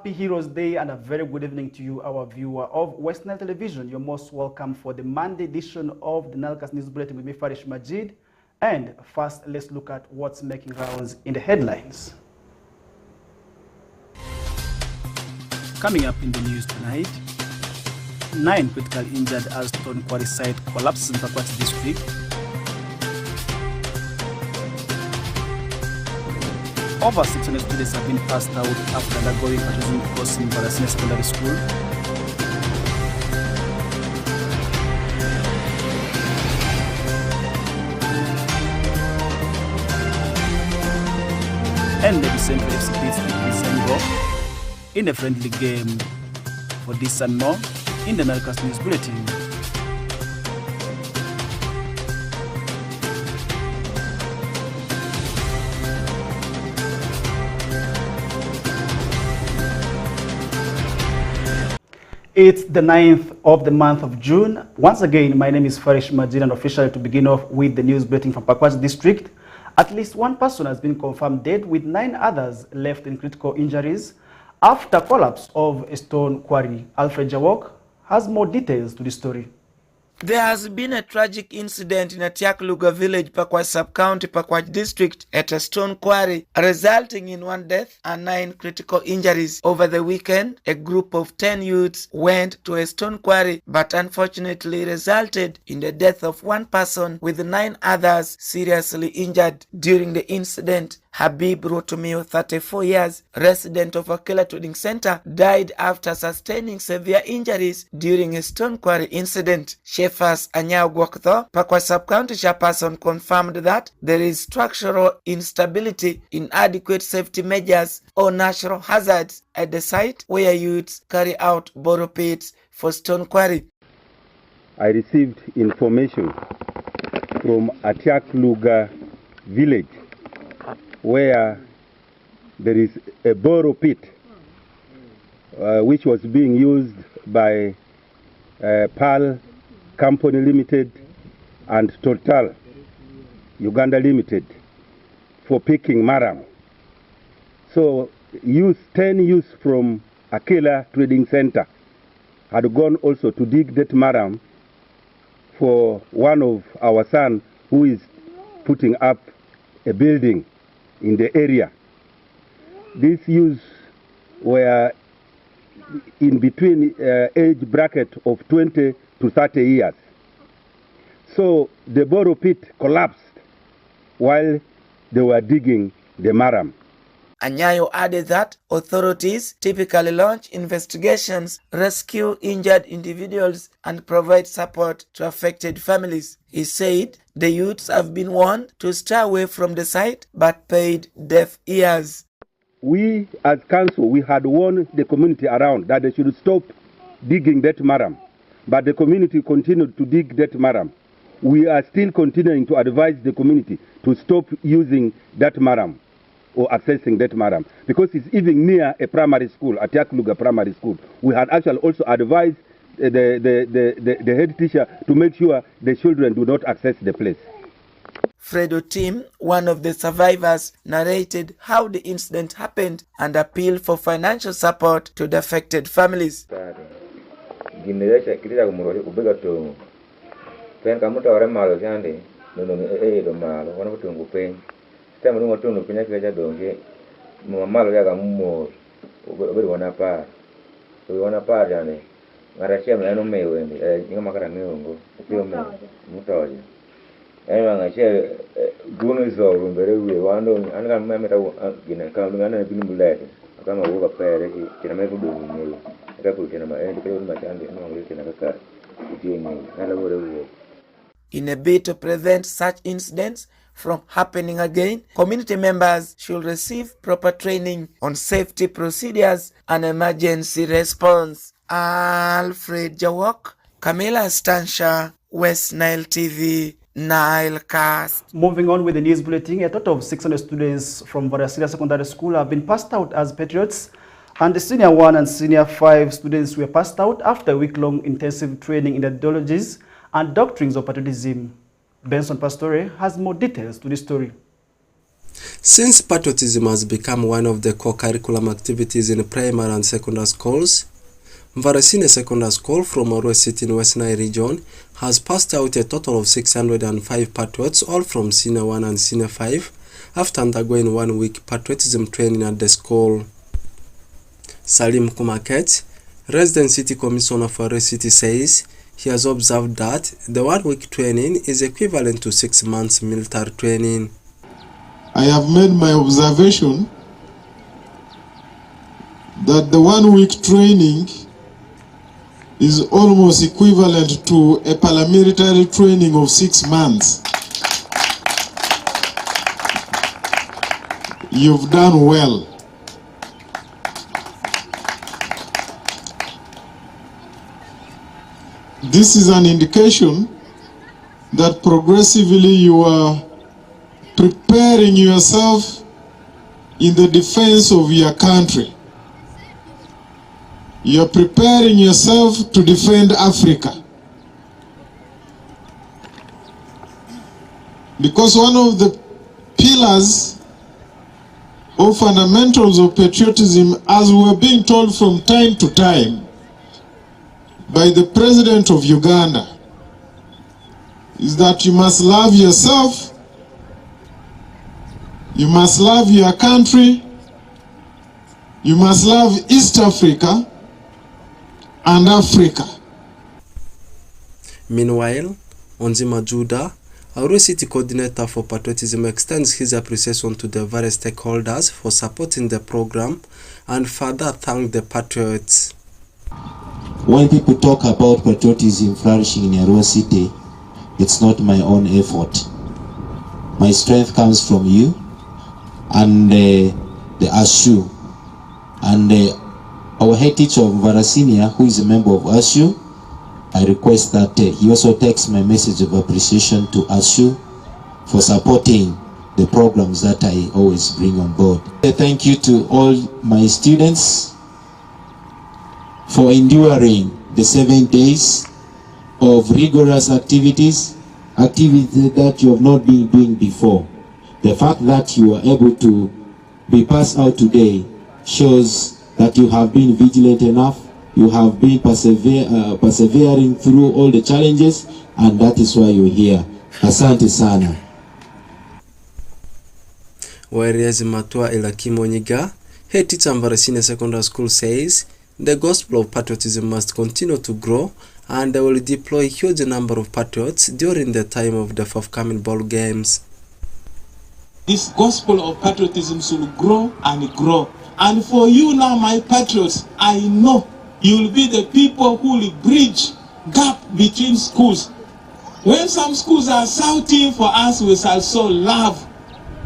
Happy Heroes Day and a very good evening to you, our viewer of West Nile Television. You're most welcome for the Monday edition of the NILECAST News Bulletin with me, Farish Majid. And first, let's look at what's making rounds in the headlines. Coming up in the news tonight, 9 critical injured as Stone Quarry site collapses in Pakwach district. Over 600 students have been passed out after undergoing patriotism course in Varasina Secondary School. And the Central FC beats Zengo in a friendly game. For this and more, in the NILECAST News Bulletin. It's the 9th of the month of June. Once again, my name is Farish Majid, and officially to begin off with the news bulletin from Pakwach district. At least one person has been confirmed dead, with 9 others left in critical injuries after collapse of a stone quarry. Alfred Jawok has more details to the story. There has been a tragic incident in Atiakluga village, Pakwach sub-county, Pakwach district, at a stone quarry, resulting in 1 death and 9 critical injuries. Over the weekend, a group of 10 youths went to a stone quarry, but unfortunately resulted in the death of 1 person, with 9 others seriously injured. During the incident, Habib Rotumio, 34 years, resident of Akela Trading Center, died after sustaining severe injuries during a stone quarry incident. Shefas Anyao Gwaktho, Pakwach sub-county chairperson, confirmed that there is structural instability, inadequate safety measures, or natural hazards at the site where youths carry out borrow pits for stone quarry. I received information from Atiakluga village, where there is a borrow pit which was being used by PAL Company Limited and Total Uganda Limited for picking maram. So 10 youths from Akela Trading Center had gone also to dig that maram for one of our sons who is putting up a building in the area. These youths were in between age bracket of 20 to 30 years. So the borrow pit collapsed while they were digging the maram. Anyayo added that authorities typically launch investigations, rescue injured individuals, and provide support to affected families. He said the youths have been warned to stay away from the site but paid deaf ears. We as council, we had warned the community around that they should stop digging that maram, but the community continued to dig that maram. We are still continuing to advise the community to stop using that maram or accessing that maram, because it's even near a primary school, Atiakluga Primary School. We had actually also advised the head teacher to make sure the children do not access the place. Fredo Tim, one of the survivors, narrated how the incident happened and appealed for financial support to the affected families. Tema dungo tunu pinya kweja donge mamalo yaga mumo obiri wana par so wana par yani ngarashia mlano mewe ninga makara meongo sio me mutoje ngashia guno zo rumbere we wando anga memeta gina kama ngana bini bulete kama uga pere kina meku do nyewe akaku kina ma kile ma chande ngole kina kaka kitiye nyewe ngala bore we. In a bid to prevent such incidents from happening again, community members should receive proper training on safety procedures and emergency response. Alfred Jawok, Camila Stansha, West Nile TV, NILECAST. Moving on with the news bulletin, a total of 600 students from Varasina Secondary School have been passed out as patriots, and the Senior 1 and Senior 5 students were passed out after a week-long intensive training in the ideologies and doctrines of patriotism. Benson Pastore has more details to the story. Since patriotism has become one of the core curriculum activities in primary and secondary schools, Mvarasine Secondary School from Arua City in West Nile region has passed out a total of 605 patriots, all from Senior 1 and Senior 5, after undergoing 1 week patriotism training at the school. Salim Kumaket, resident city commissioner for Arua City, says he has observed that the 1 week training is equivalent to 6 months military training. I have made my observation that the 1 week training is almost equivalent to a paramilitary training of 6 months. You've done well. This is an indication that progressively you are preparing yourself in the defense of your country. You are preparing yourself to defend Africa. Because one of the pillars or fundamentals of patriotism, as we are being told from time to time by the President of Uganda, is that you must love yourself, you must love your country, you must love East Africa and Africa. Meanwhile, Onzima Judah, Arua City Coordinator for Patriotism, extends his appreciation to the various stakeholders for supporting the program and further thank the patriots. When people talk about patriotism flourishing in Arua City, it's not my own effort. My strength comes from you and the ASU and our head teacher of Mvarasine, who is a member of ASU. I request that he also takes my message of appreciation to ASU for supporting the programs that I always bring on board. Thank you to all my students for enduring the 7 days of rigorous activities that you have not been doing before. The fact that you are able to be passed out today shows that you have been vigilant enough, you have been persevering through all the challenges, and that is why you're here. Asante sana. Whereas Matua Elakimonyiga, head teacher Mvarasine Secondary School, says the gospel of patriotism must continue to grow, and they will deploy a huge number of patriots during the time of the forthcoming ball games. This gospel of patriotism should grow and grow. And for you now, my patriots, I know you will be the people who will bridge gap between schools. When some schools are shouting for us, we shall show love.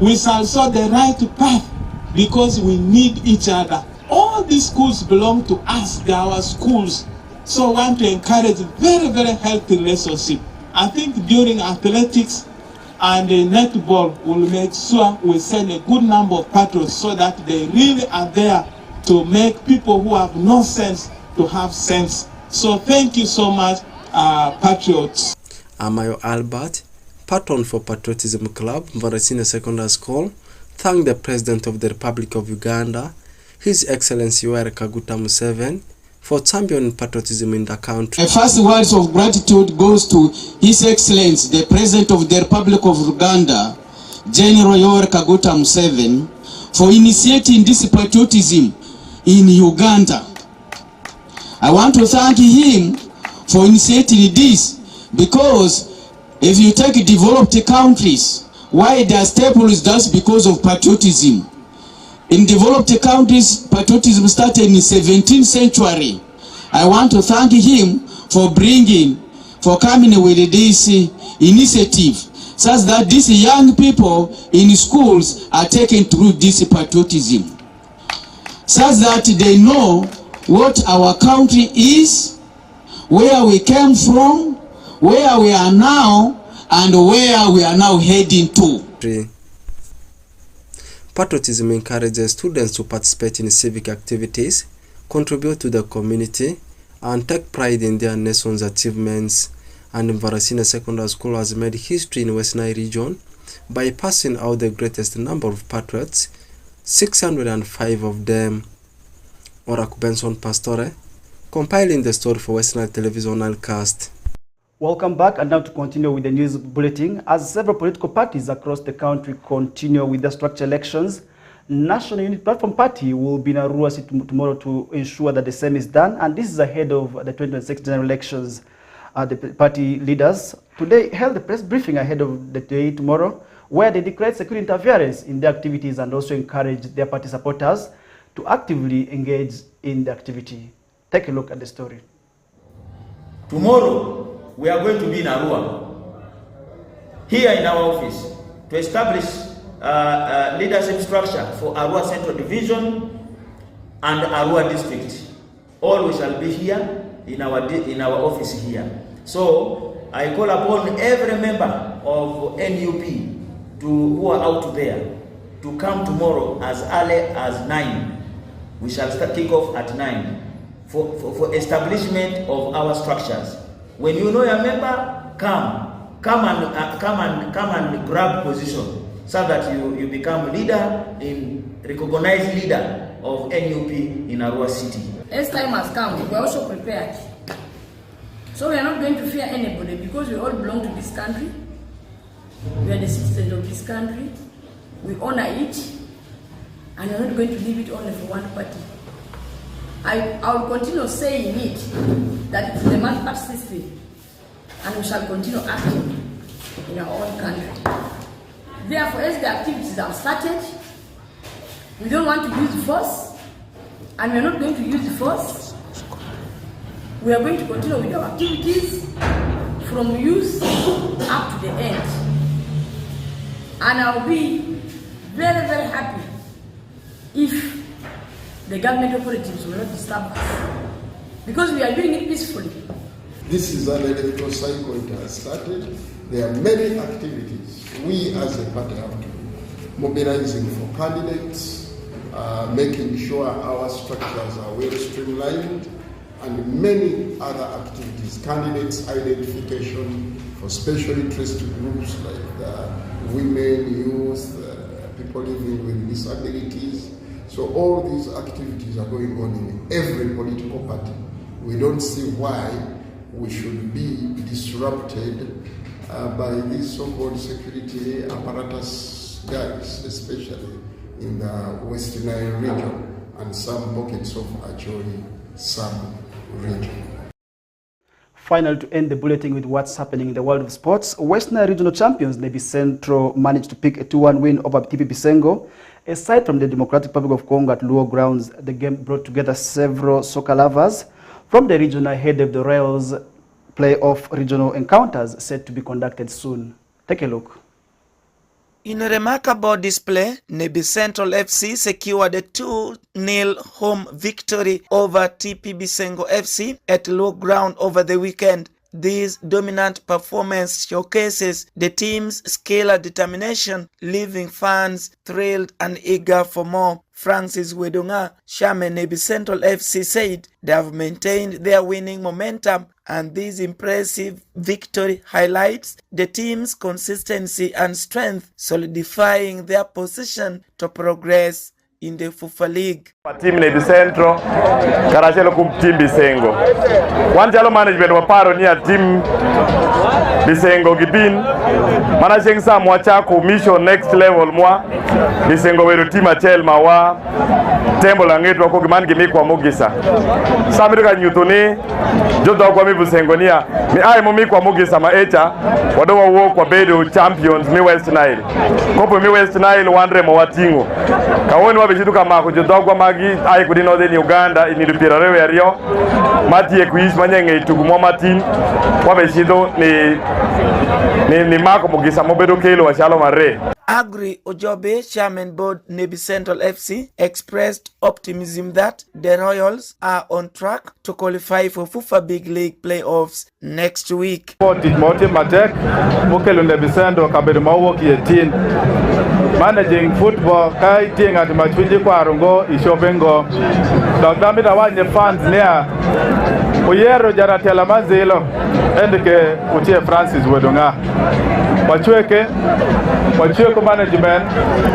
We shall show the right path because we need each other. All these schools belong to us. They are our schools. So I want to encourage very, very healthy relationship. I think during athletics and netball, we'll make sure we send a good number of patriots so that they really are there to make people who have no sense to have sense. So thank you so much, patriots. Amayo Albert, patron for Patriotism Club, Mvarasine Secondary School, thanked the President of the Republic of Uganda, His Excellency Yoweri Kaguta Museveni, for championing patriotism in the country. The first words of gratitude goes to His Excellency, the President of the Republic of Uganda, General Yoweri Kaguta Museveni, for initiating this patriotism in Uganda. I want to thank him for initiating this, because if you take developed countries, why they are staples, that's because of patriotism. In developed countries, patriotism started in the 17th century. I want to thank him for coming with this initiative, such that these young people in schools are taken through this patriotism, such that they know what our country is, where we came from, where we are now, and where we are now heading to. Patriotism encourages students to participate in civic activities, contribute to the community, and take pride in their nation's achievements. And Mvarasine Secondary School has made history in West Nile region by passing out the greatest number of patriots, 605 of them. Oraku Benson Pastore, compiling the story for West Nile Television NILECAST. Welcome back, and now to continue with the news bulletin. As several political parties across the country continue with their structured elections, National Unity Platform Party will be in Arua City tomorrow to ensure that the same is done, and this is ahead of the 2026 general elections. The party leaders today held a press briefing ahead of the day tomorrow, where they declared security interference in their activities and also encouraged their party supporters to actively engage in the activity. Take a look at the story. Tomorrow, we are going to be in Arua, here in our office, to establish leadership structure for Arua Central Division and Arua District. All we shall be here in our office here. So I call upon every member of NUP who are out there to come tomorrow as early as 9. We shall kick off at 9 for establishment of our structures. When you know your member, come and grab position, so that you become recognized leader of NUP in Arua City. As time has come, we are also prepared. So we are not going to fear anybody, because we all belong to this country. We are the citizens of this country. We honor it, and we are not going to leave it only for one party. I will continue saying it, that it's the multi-party system, and we shall continue acting in our own country. Therefore, as the activities have started, we don't want to use force, and we are not going to use force. We are going to continue with our activities from youth up to the end. And I will be very, very happy if the government operatives will not disturb us, because we are doing it peacefully. This is an electoral cycle. It has started. There are many activities we as a party have to do. Mobilizing for candidates, making sure our structures are well streamlined, and many other activities. Candidates identification for special interest groups like women, youth, people living with disabilities. So all these activities are going on in every political party. We don't see why we should be disrupted by these so-called security apparatus guys, especially in the West Nile region and some pockets of Acholi sub-region. Final to end the bulletin with what's happening in the world of sports. West Nile regional champions Nebi Central managed to pick a 2-1 win over TP Bisengo. Aside from the Democratic Republic of Congo at Luo grounds, the game brought together several soccer lovers from the region ahead of the Royals playoff regional encounters set to be conducted soon. Take a look. In a remarkable display, Nebi Central FC secured a 2-0 home victory over TP Bisengo FC at Luo ground over the weekend. This dominant performance showcases the team's skill and determination, leaving fans thrilled and eager for more. Francis Wedunga, chairman Nebi Central FC, said they have maintained their winning momentum, and this impressive victory highlights the team's consistency and strength, solidifying their position to progress in the FUFA League. Team Nebi Central, Karachelo kum team Bisengo. One jalo management wa paro ni team Bisengo gibin. Managing sa mwachako mission next level mwa. Bisengo wero team achel mawa. Tembo langetu wako gimani gimi kwa mugisa. Samiruka nyutuni. Jodo kwa mi Bisengo niya. Mi ai mumi kwa mugisa maecha. Wadowa uo kwa bedo champions mi West Nile. Kopo mi West Nile wandre mawatingo. Kawoni wabichitu kama kujodogwa magi ai kudi northern Uganda inirupira rewe ya rio mati ekuish manyenge itugumo matin wabeshido ni mako mugisa mobedo kelo wa shalo mare. Agri Ojobe, Chairman Board Navy Central FC, expressed optimism that the Royals are on track to qualify for FUFA Big League playoffs next week. Managing football, kai tieng at machwinji kwarongo ishopengo. Dogdamita wanye fans nia. Uyero jaratela mazilo. Endike uchie Francis Wedonga. Wachweke management,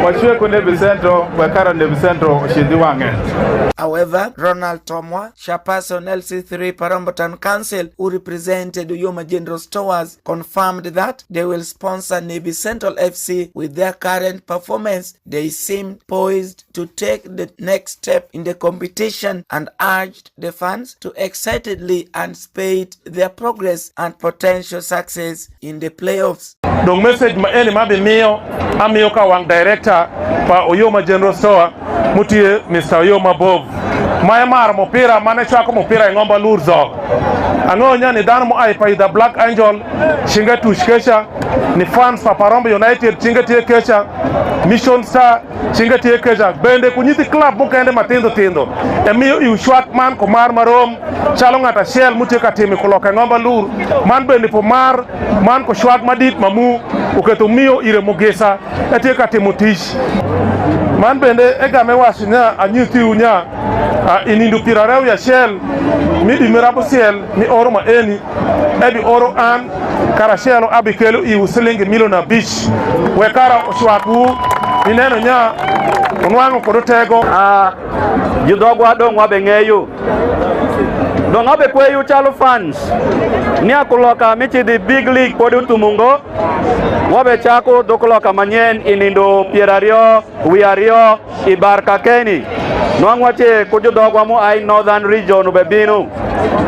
wachweke Navy Central, wakara Navy Central ushidiwange. However, Ronald Tomwa, chairperson LC3 Parambotan Council, who represented Uyoma General Stores, confirmed that they will sponsor Navy Central FC with their current performance. They seem poised to take the next step in the competition and urged the fans to excitedly anticipate their progress and potential success in the playoffs. Dong message ma eni mabi amiyo ka wang director pa Uyoma General Store mutie Mr. Uyoma Bov. Maya mar mopira mane chwako mopira ngomba lurzo. Ango nya ni dano mo ai pa the Black Angel shinga tushkesha ni fans pa Parombe United chinga tie kesha Mission Star chinga tie kesha bende kunyiti club mo kende tindo emiyo iushwak man ko mar marom chalo ngata shell mutie ka timi koloka ngomba lur man bende po mar man ko shwak madit mamu uketo miyo ire mogesa etie ka timo tish man bende egame wasinya anyuti unya inindu pirareu ya shell midi mirabo shell mi oro ma eni ebi oro an kara shell abikelo i usilingi miliona bish wekara oshwaku ineno nya unwango kodotego jidogwa dongwa bengeyu donga be kweyu chalo fans ni akuloka michi di big league podu tumungo wabe chako dokuloka manyen inindo pierario wiario ibarka keni nwangwache kujudogwa mu ai northern region ubebinu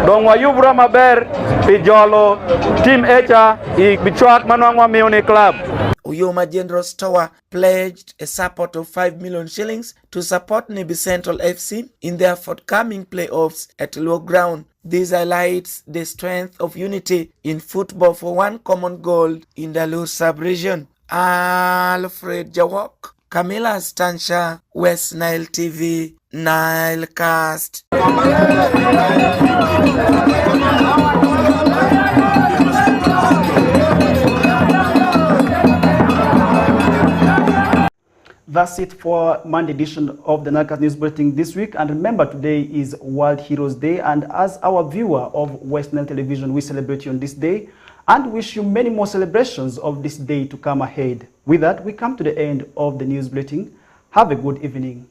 dongwa yubra maber pijolo team echa i bichwak manwangwa miuni club. Uyoma General Store pledged a support of 5 million shillings to support Navy Central FC in their forthcoming playoffs at low ground. This highlights the strength of unity in football for one common goal in the Lur sub-region. Alfred Jawok, Camilla Stansha, West Nile TV, NILECAST. That's it for Monday edition of the NILECAST News Bulletin this week. And remember, today is World Heroes Day. And as our viewer of West Nile Television, we celebrate you on this day and wish you many more celebrations of this day to come ahead. With that, we come to the end of the news bulletin. Have a good evening.